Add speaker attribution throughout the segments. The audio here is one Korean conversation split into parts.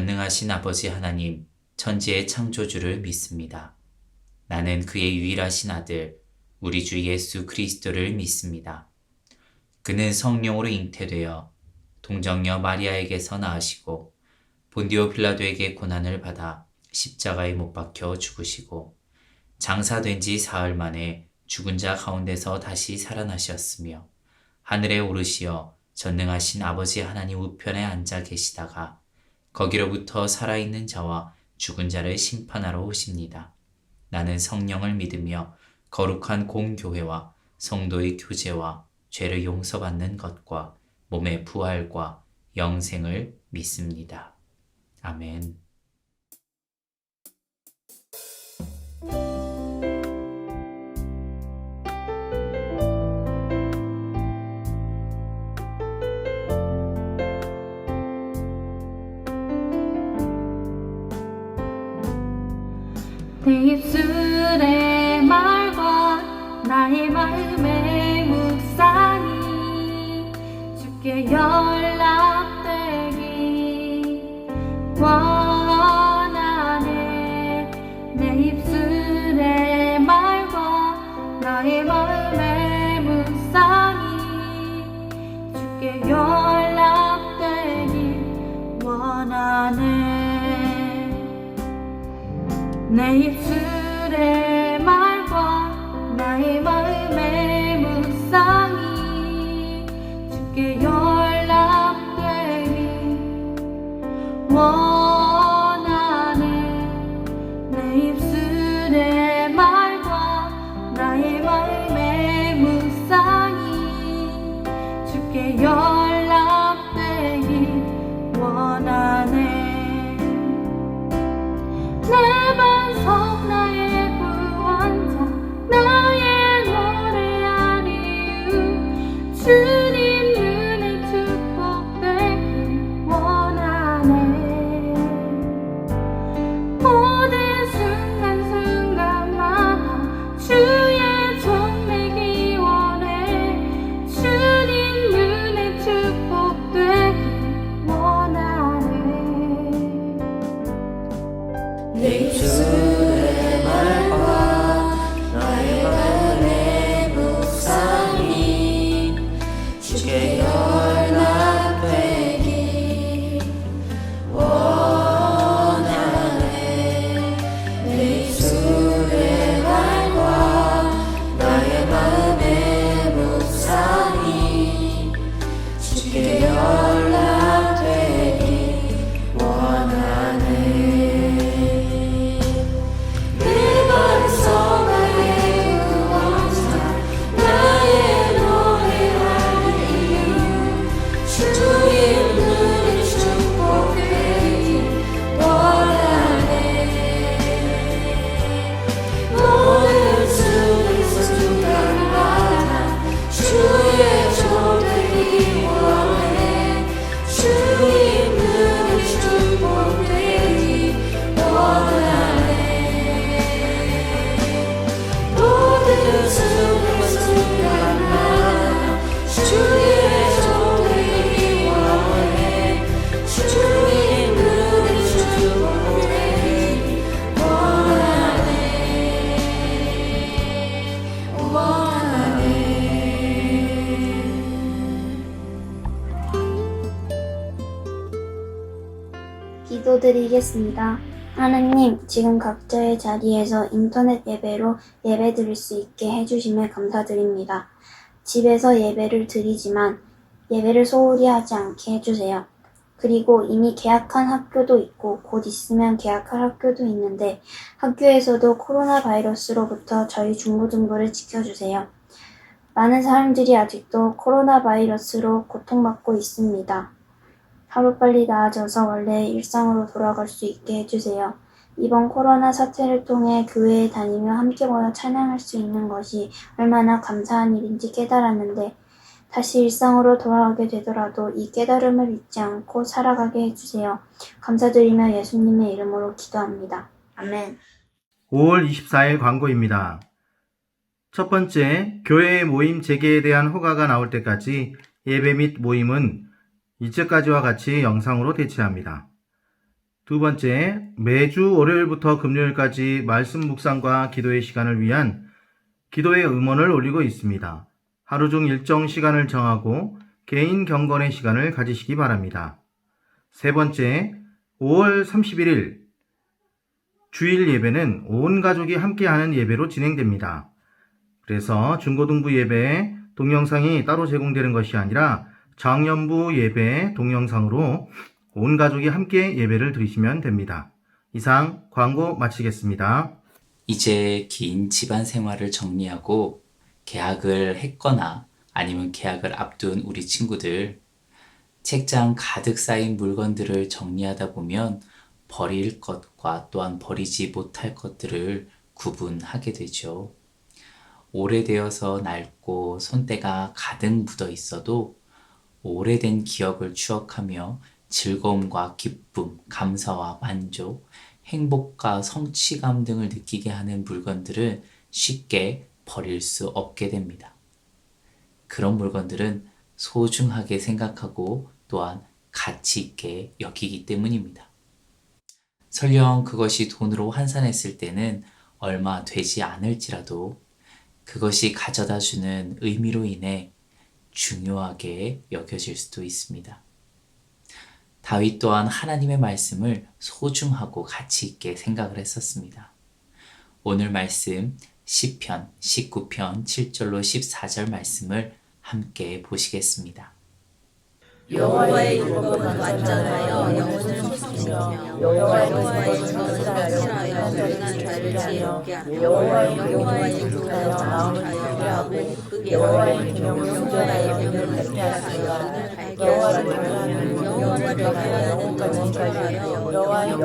Speaker 1: 전능하신 아버지 하나님, 천지의 창조주를 믿습니다. 나는 그의 유일하신 아들, 우리 주 예수 그리스도를 믿습니다. 그는 성령으로 잉태되어 동정녀 마리아에게서 나으시고 본디오 빌라도에게 고난을 받아 십자가에 못 박혀 죽으시고 장사된 지 사흘 만에 죽은 자 가운데서 다시 살아나셨으며 하늘에 오르시어 전능하신 아버지 하나님 우편에 앉아 계시다가 거기로부터 살아있는 자와 죽은 자를 심판하러 오십니다. 나는 성령을 믿으며 거룩한 공교회와 성도의 교제와 죄를 용서받는 것과 몸의 부활과 영생을 믿습니다. 아멘.
Speaker 2: 내 입술의 말과 나의 마음의 묵상이 주께 연락되기 원하네. 내 입술의 말과 나의 마음의 묵상이 주께 연락되기 원하네. 내 입술의 말과 나의 마음의 묵상이 주께 연락되기 원하네. 내 입술의 말과 나의 마음의 묵상이 주께 연락되기 원하네. 내 반석 나의 구원자 나의 노래한 이유 주님 눈에 축복되길 원하네. 모든 순간순간마다 주의 종 되기 원해. 주님 눈에 축복되길 원하네.
Speaker 3: 내 입술의 말과 나의 마음의 묵상이 주께 연락되기 원하네. 내 입술의 말과 나의 마음의 묵상이 주께 연락되기 원하네.
Speaker 4: 기도드리겠습니다. 하느님, 지금 각자의 자리에서 인터넷 예배로 예배드릴 수 있게 해주심에 감사드립니다. 집에서 예배를 드리지만 예배를 소홀히 하지 않게 해주세요. 그리고 이미 개학한 학교도 있고 곧 있으면 개학할 학교도 있는데 학교에서도 코로나 바이러스로부터 저희 중고등부를 지켜주세요. 많은 사람들이 아직도 코로나 바이러스로 고통받고 있습니다. 하루빨리 나아져서 원래의 일상으로 돌아갈 수 있게 해주세요. 이번 코로나 사태를 통해 교회에 다니며 함께 모여 찬양할 수 있는 것이 얼마나 감사한 일인지 깨달았는데 다시 일상으로 돌아오게 되더라도 이 깨달음을 잊지 않고 살아가게 해주세요. 감사드리며 예수님의 이름으로 기도합니다. 아멘.
Speaker 5: 5월 24일 광고입니다. 첫 번째, 교회의 모임 재개에 대한 허가가 나올 때까지 예배 및 모임은 이제까지와 같이 영상으로 대체합니다. 두 번째, 매주 월요일부터 금요일까지 말씀 묵상과 기도의 시간을 위한 기도의 음원을 올리고 있습니다. 하루 중 일정 시간을 정하고 개인 경건의 시간을 가지시기 바랍니다. 세 번째, 5월 31일 주일 예배는 온 가족이 함께하는 예배로 진행됩니다. 그래서 중고등부 예배 동영상이 따로 제공되는 것이 아니라 장년부 예배 동영상으로 온 가족이 함께 예배를 드리시면 됩니다. 이상 광고 마치겠습니다.
Speaker 1: 이제 긴 집안 생활을 정리하고 계약을 했거나 아니면 계약을 앞둔 우리 친구들, 책장 가득 쌓인 물건들을 정리하다 보면 버릴 것과 또한 버리지 못할 것들을 구분하게 되죠. 오래되어서 낡고 손때가 가득 묻어 있어도 오래된 기억을 추억하며 즐거움과 기쁨, 감사와 만족, 행복과 성취감 등을 느끼게 하는 물건들은 쉽게 버릴 수 없게 됩니다. 그런 물건들은 소중하게 생각하고 또한 가치 있게 여기기 때문입니다. 설령 그것이 돈으로 환산했을 때는 얼마 되지 않을지라도 그것이 가져다 주는 의미로 인해 중요하게 여겨질 수도 있습니다. 다윗 또한 하나님의 말씀을 소중하고 가치 있게 생각을 했었습니다. 오늘 말씀 시편 19편 7절로 14절 말씀을 함께 보시겠습니다.
Speaker 3: 여호와의 율법은 완전하여 영혼을 소생시키며 여호와의 율법은 확실하여 불행한 자를 지혜롭게 하며 여호와의 율법하여 마음을 하고 여호와의 계명을 순종하여 눈을 밝게 하시며 여호와를 경외하여 온갖 지켜하여 여호와의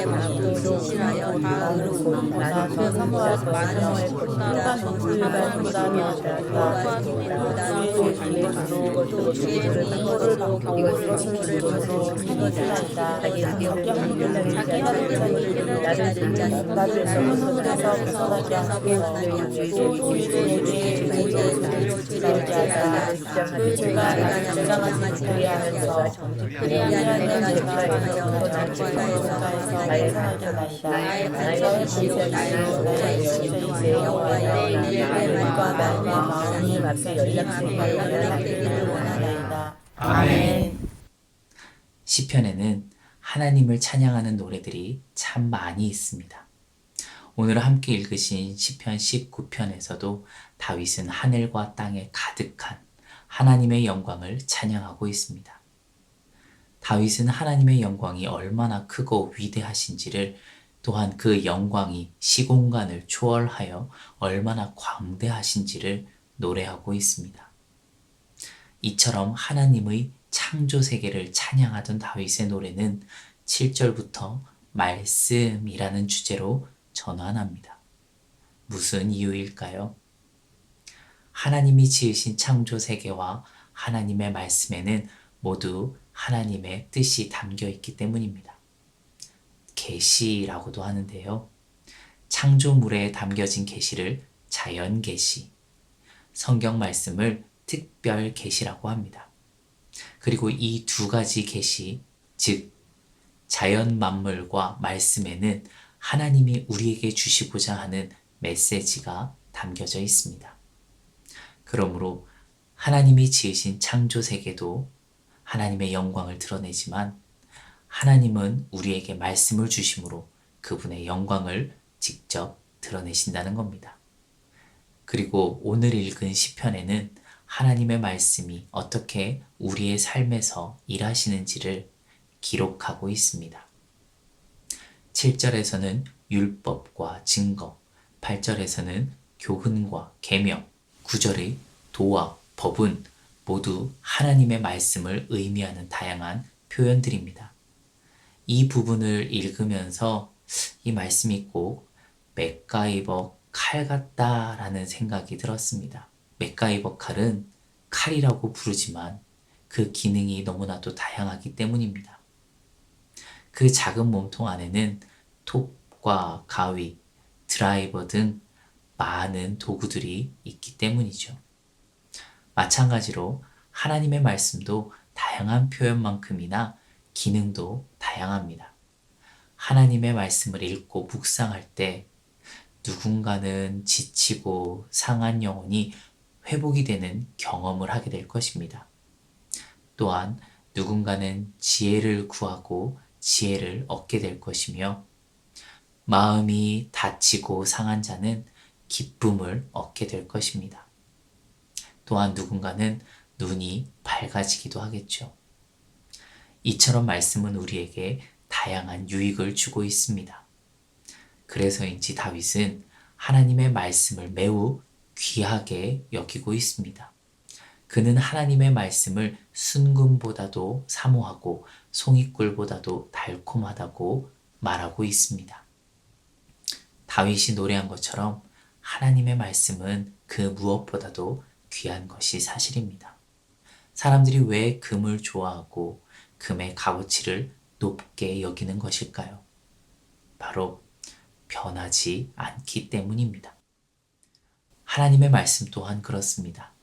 Speaker 3: 마음을 진실하여 다 의롭고 나는 사모하지 많은 것보다 정상보다 여호와 기능보다 또 주의 능력을 경고를 지키므로 하니라 자기 하늘을 나를 듣는 나를 성문에서 벗어나게 하며 주의에게 제대로 지내게 하라 그 죄가 주장하지 못하면서 그리하여 내가 기뻐하여 나의 나의 간청이시오 나의 지혜와 여호와의 예배와 나의 마음이 앞에 연락되기를 원하나이다. 아멘.
Speaker 1: 시편에는 하나님을 찬양하는 노래들이 참 많이 있습니다. 오늘 함께 읽으신 시편 19편에서도 다윗은 하늘과 땅에 가득한 하나님의 영광을 찬양하고 있습니다. 다윗은 하나님의 영광이 얼마나 크고 위대하신지를 또한 그 영광이 시공간을 초월하여 얼마나 광대하신지를 노래하고 있습니다. 이처럼 하나님의 창조 세계를 찬양하던 다윗의 노래는 7절부터 말씀이라는 주제로 전환합니다. 무슨 이유일까요? 하나님이 지으신 창조 세계와 하나님의 말씀에는 모두 하나님의 뜻이 담겨 있기 때문입니다. 계시라고도 하는데요. 창조물에 담겨진 계시를 자연 계시, 성경 말씀을 특별 계시라고 합니다. 그리고 이 두 가지 계시, 즉 자연 만물과 말씀에는 하나님이 우리에게 주시고자 하는 메시지가 담겨져 있습니다. 그러므로 하나님이 지으신 창조 세계도 하나님의 영광을 드러내지만 하나님은 우리에게 말씀을 주심으로 그분의 영광을 직접 드러내신다는 겁니다. 그리고 오늘 읽은 시편에는 하나님의 말씀이 어떻게 우리의 삶에서 일하시는지를 기록하고 있습니다. 7절에서는 율법과 증거, 8절에서는 교훈과 계명, 9절의 도와 법은 모두 하나님의 말씀을 의미하는 다양한 표현들입니다. 이 부분을 읽으면서 이 말씀이 꼭 맥가이버 칼 같다라는 생각이 들었습니다. 맥가이버 칼은 칼이라고 부르지만 그 기능이 너무나도 다양하기 때문입니다. 그 작은 몸통 안에는 톱과 가위, 드라이버 등 많은 도구들이 있기 때문이죠. 마찬가지로 하나님의 말씀도 다양한 표현만큼이나 기능도 다양합니다. 다양합니다. 하나님의 말씀을 읽고 묵상할 때 누군가는 지치고 상한 영혼이 회복이 되는 경험을 하게 될 것입니다. 또한 누군가는 지혜를 구하고 지혜를 얻게 될 것이며 마음이 다치고 상한 자는 기쁨을 얻게 될 것입니다. 또한 누군가는 눈이 밝아지기도 하겠죠. 이처럼 말씀은 우리에게 다양한 유익을 주고 있습니다. 그래서인지 다윗은 하나님의 말씀을 매우 귀하게 여기고 있습니다. 그는 하나님의 말씀을 순금보다도 사모하고 송이꿀보다도 달콤하다고 말하고 있습니다. 다윗이 노래한 것처럼 하나님의 말씀은 그 무엇보다도 귀한 것이 사실입니다. 사람들이 왜 금을 좋아하고 금의 값어치를 높게 여기는 것일까요? 바로 변하지 않기 때문입니다. 하나님의 말씀 또한 그렇습니다.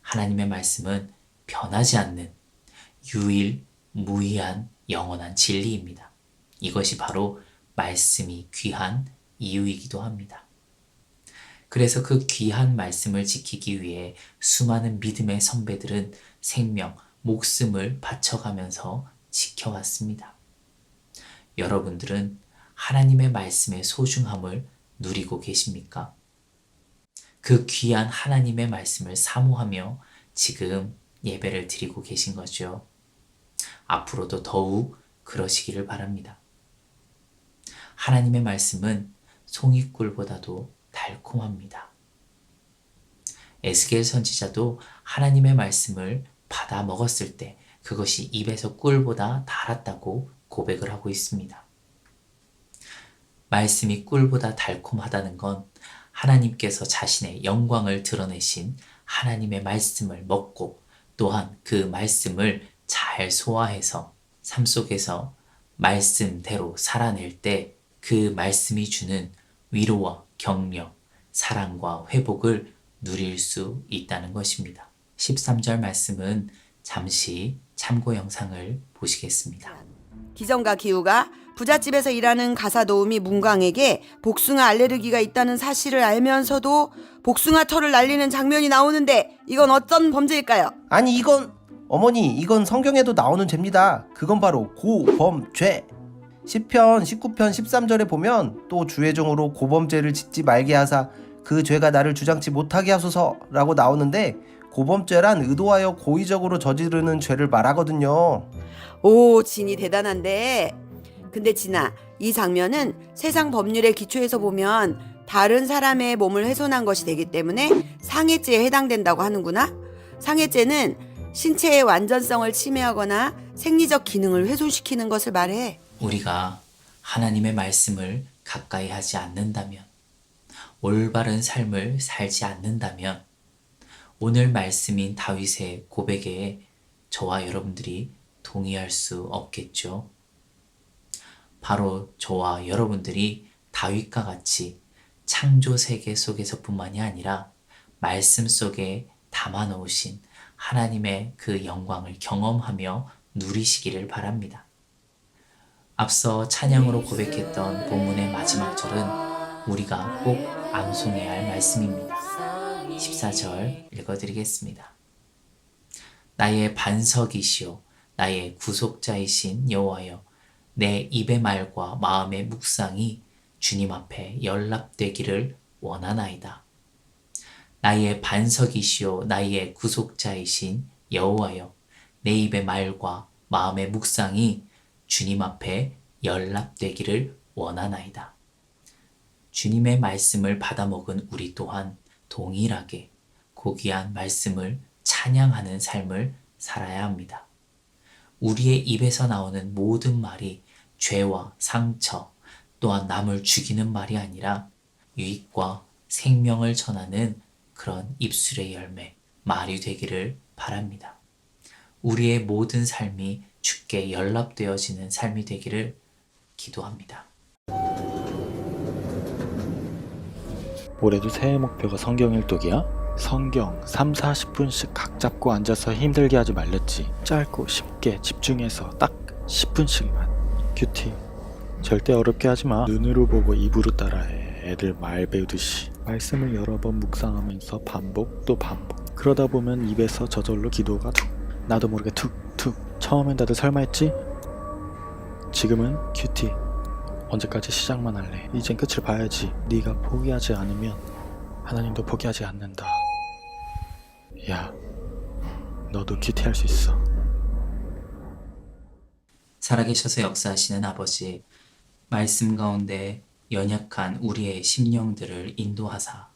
Speaker 1: 하나님의 말씀은 변하지 않는 유일무이한 영원한 진리입니다. 이것이 바로 말씀이 귀한 이유이기도 합니다. 그래서 그 귀한 말씀을 지키기 위해 수많은 믿음의 선배들은 생명, 목숨을 바쳐가면서 지켜왔습니다. 여러분들은 하나님의 말씀의 소중함을 누리고 계십니까? 그 귀한 하나님의 말씀을 사모하며 지금 예배를 드리고 계신 거죠. 앞으로도 더욱 그러시기를 바랍니다. 하나님의 말씀은 송이꿀보다도 달콤합니다. 에스겔 선지자도 하나님의 말씀을 받아 먹었을 때 그것이 입에서 꿀보다 달았다고 고백을 하고 있습니다. 말씀이 꿀보다 달콤하다는 건 하나님께서 자신의 영광을 드러내신 하나님의 말씀을 먹고 또한 그 말씀을 잘 소화해서 삶 속에서 말씀대로 살아낼 때 그 말씀이 주는 위로와 격려, 사랑과 회복을 누릴 수 있다는 것입니다. 13절 말씀은 잠시 참고 영상을 보시겠습니다.
Speaker 6: 기정과 기우가 부잣집에서 일하는 가사 도우미 문광에게 복숭아 알레르기가 있다는 사실을 알면서도 복숭아 털을 날리는 장면이 나오는데 이건 어떤 범죄일까요?
Speaker 7: 아니 이건 성경에도 나오는 죄입니다. 그건 바로 고범죄. 시편 19편 13절에 보면 또 주의 종으로 고범죄를 짓지 말게 하사 그 죄가 나를 주장치 못하게 하소서라고 나오는데 고범죄란 의도하여 고의적으로 저지르는 죄를 말하거든요.
Speaker 6: 오, 진이 대단한데. 근데 진아, 이 장면은 세상 법률의 기초에서 보면 다른 사람의 몸을 훼손한 것이 되기 때문에 상해죄에 해당된다고 하는구나. 상해죄는 신체의 완전성을 침해하거나 생리적 기능을 훼손시키는 것을 말해.
Speaker 1: 우리가 하나님의 말씀을 가까이 하지 않는다면, 올바른 삶을 살지 않는다면 오늘 말씀인 다윗의 고백에 저와 여러분들이 동의할 수 없겠죠. 바로 저와 여러분들이 다윗과 같이 창조 세계 속에서뿐만이 아니라 말씀 속에 담아 놓으신 하나님의 그 영광을 경험하며 누리시기를 바랍니다. 앞서 찬양으로 고백했던 본문의 마지막 절은 우리가 꼭 암송해야 할 말씀입니다. 14절 읽어드리겠습니다. 나의 반석이시오 나의 구속자이신 여호와여 내 입의 말과 마음의 묵상이 주님 앞에 연락되기를 원하나이다. 나의 반석이시오 나의 구속자이신 여호와여 내 입의 말과 마음의 묵상이 주님 앞에 연락되기를 원하나이다. 주님의 말씀을 받아먹은 우리 또한 동일하게 고귀한 말씀을 찬양하는 삶을 살아야 합니다. 우리의 입에서 나오는 모든 말이 죄와 상처 또한 남을 죽이는 말이 아니라 유익과 생명을 전하는 그런 입술의 열매, 말이 되기를 바랍니다. 우리의 모든 삶이 주께 연락되어지는 삶이 되기를 기도합니다.
Speaker 8: 올해도 새해 목표가 성경 일독이야? 성경 3-40분씩 각 잡고 앉아서 힘들게 하지 말랬지. 짧고 쉽게 집중해서 딱 10분씩만. 큐티, 절대 어렵게 하지마. 눈으로 보고 입으로 따라해. 애들 말 배우듯이. 말씀을 여러 번 묵상하면서 반복 또 반복. 그러다 보면 입에서 저절로 기도가 툭, 나도 모르게 툭툭. 처음엔 다들 설마 했지? 지금은 큐티, 언제까지 시작만 할래? 이젠 끝을 봐야지. 네가 포기하지 않으면 하나님도 포기하지 않는다. 야, 너도 큐티 할 수 있어.
Speaker 1: 살아계셔서 역사하시는 아버지, 말씀 가운데 연약한 우리의 심령들을 인도하사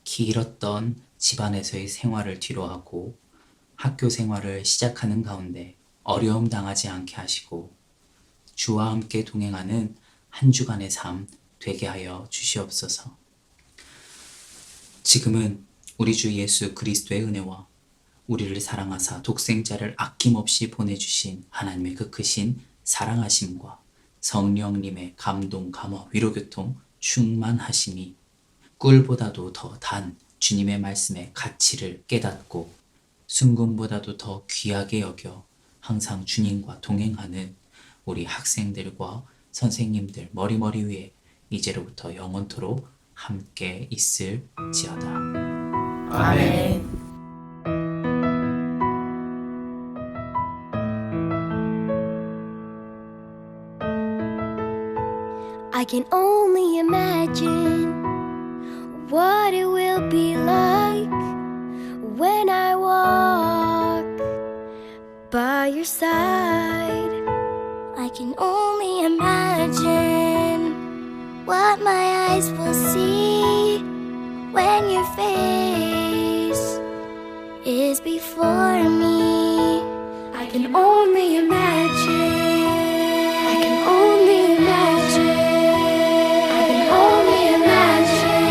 Speaker 1: 길었던 집안에서의 생활을 뒤로하고 학교 생활을 시작하는 가운데 어려움 당하지 않게 하시고 주와 함께 동행하는 한 주간의 삶 되게 하여 주시옵소서. 지금은 우리 주 예수 그리스도의 은혜와 우리를 사랑하사 독생자를 아낌없이 보내주신 하나님의 그 크신 사랑하심과 성령님의 감동, 감화, 위로교통, 충만하심이 꿀보다도 더 단 주님의 말씀의 가치를 깨닫고 순금보다도 더 귀하게 여겨 항상 주님과 동행하는 우리 학생들과 선생님들 머리머리 위에 이제로부터 영원토록 함께 있을지어다.
Speaker 3: 아멘.
Speaker 2: I can only imagine what it will be like when I walk by your side. I can only imagine what my eyes will see when your face is before me. I can only imagine. I can only imagine. I can only imagine.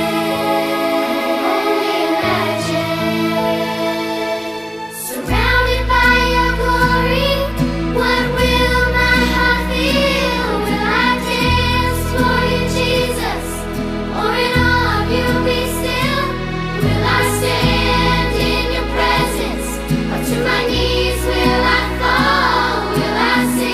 Speaker 2: Surrounded by your glory, what will my heart feel? Will I dance for you, Jesus? Or in awe of you be still? Will I stand in your presence? Or to my knees will I fall? Will I sing?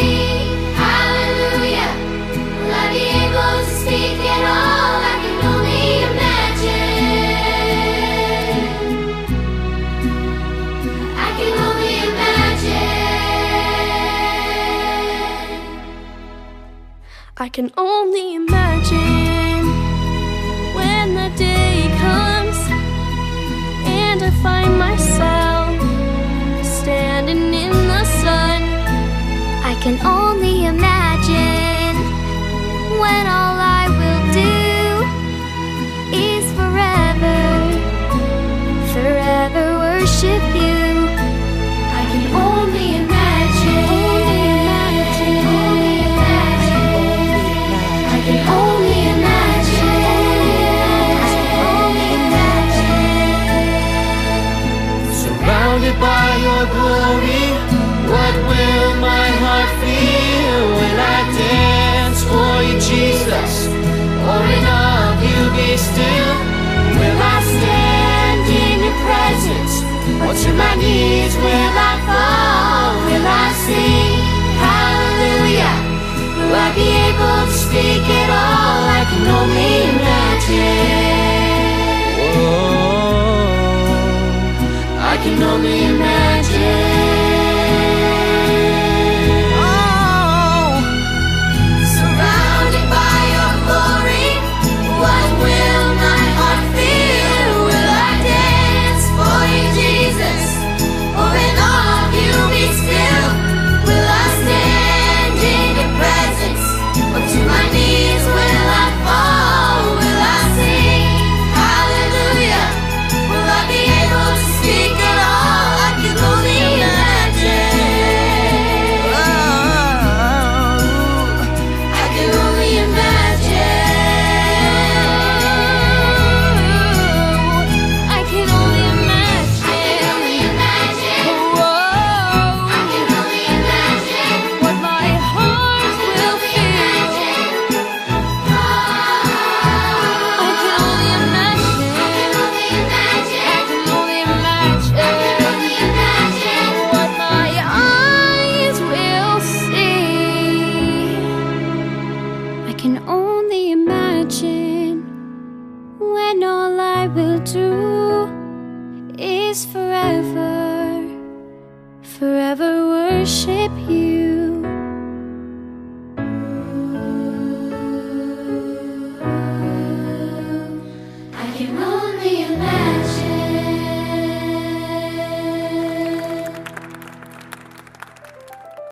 Speaker 2: can